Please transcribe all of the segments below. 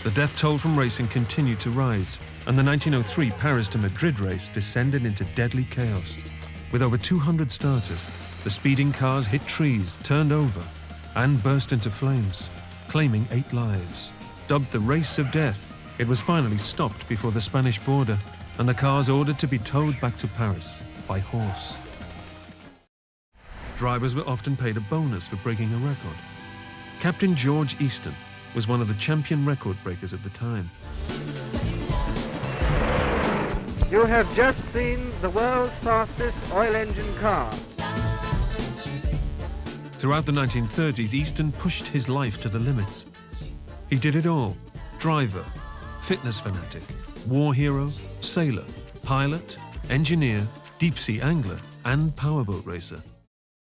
The death toll from racing continued to rise, and the 1903 Paris to Madrid race descended into deadly chaos. With over 200 starters, the speeding cars hit trees, turned over, and burst into flames, claiming 8 lives. Dubbed the Race of Death, it was finally stopped before the Spanish border, and the cars ordered to be towed back to Paris by horse. Drivers were often paid a bonus for breaking a record. Captain George Easton was one of the champion record breakers at the time. You have just seen the world's fastest oil engine car. Throughout the 1930s, Easton pushed his life to the limits. He did it all: driver, fitness fanatic, war hero, sailor, pilot, engineer, deep-sea angler, and powerboat racer.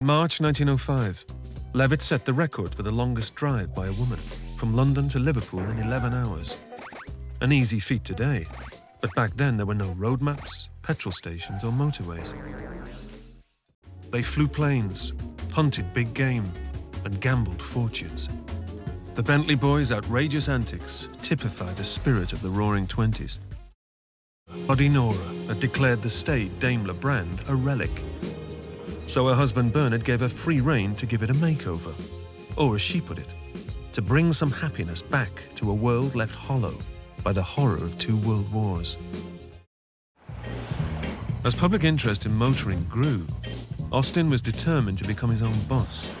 In March 1905, Levitt set the record for the longest drive by a woman, from London to Liverpool in 11 hours. An easy feat today, but back then there were no road maps, petrol stations, or motorways. They flew planes, hunted big game, and gambled fortunes. The Bentley boys' outrageous antics typified the spirit of the Roaring Twenties. Buddy Nora had declared the staid Daimler brand a relic. So her husband Bernard gave her free rein to give it a makeover, or as she put it, to bring some happiness back to a world left hollow by the horror of 2 world wars. As public interest in motoring grew, Austin was determined to become his own boss.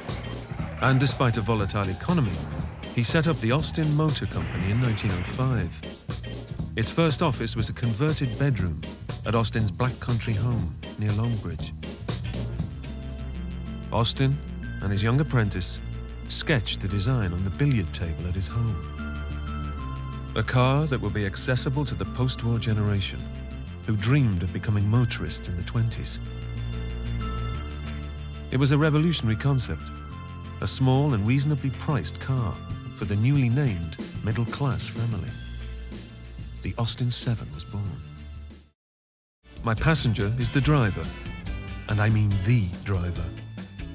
And despite a volatile economy, he set up the Austin Motor Company in 1905. Its first office was a converted bedroom at Austin's Black Country home near Longbridge. Austin and his young apprentice sketched the design on the billiard table at his home. A car that would be accessible to the post-war generation who dreamed of becoming motorists in the 20s. It was a revolutionary concept, a small and reasonably priced car for the newly named middle-class family. The Austin 7 was born. My passenger is the driver, and I mean the driver.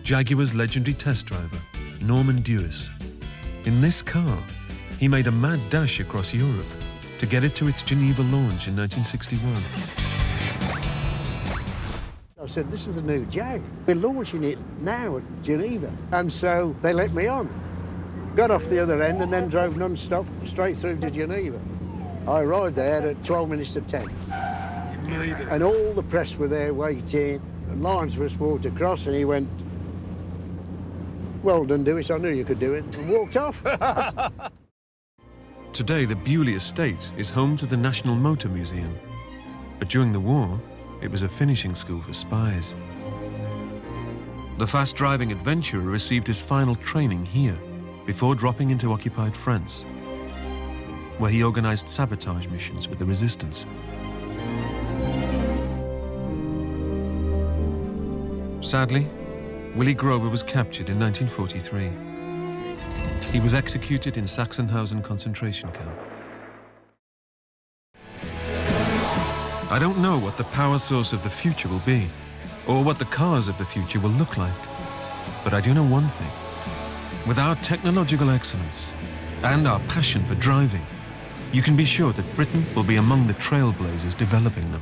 Jaguar's legendary test driver, Norman Dewis. In this car, he made a mad dash across Europe to get it to its Geneva launch in 1961. I said, this is the new Jag. We're launching it now at Geneva. And so they let me on. Got off the other end and then drove non-stop straight through to Geneva. I arrived there at 12 minutes to 10. You made it. And all the press were there waiting. And Lyons was walked across and he went, "Well done, Dewis, I knew you could do it," and walked off. Today, the Bewley estate is home to the National Motor Museum. But during the war, it was a finishing school for spies. The fast-driving adventurer received his final training here before dropping into occupied France, where he organized sabotage missions with the resistance. Sadly, Willie Grover was captured in 1943. He was executed in Sachsenhausen concentration camp. I don't know what the power source of the future will be, or what the cars of the future will look like. But I do know one thing. With our technological excellence and our passion for driving, you can be sure that Britain will be among the trailblazers developing them.